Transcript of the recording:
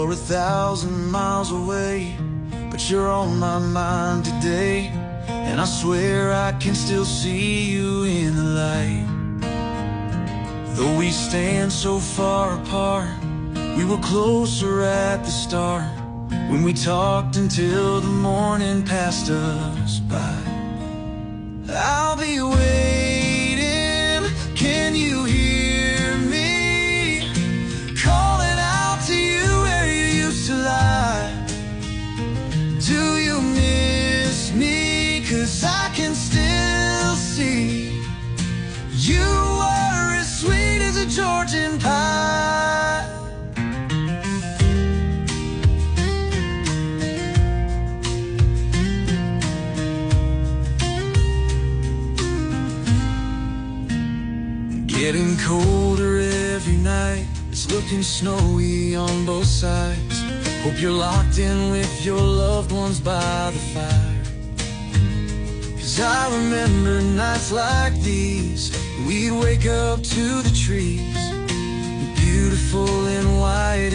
You're 1,000 miles away, but you're on my mind today. And I swear I can still see you in the light. Though we stand so far apart, we were closer at the start, when we talked until the morning passed us by. I'll be waiting, can you hear me? Calling out to you where you used to lie. Do you miss me? 'Cause I can still see you are as sweet as a Georgian pie. Getting colder every night, it's looking snowy on both sides. Hope you're locked in with your loved ones by the fire. 'Cause I remember nights like these, we'd wake up to the trees, beautiful in white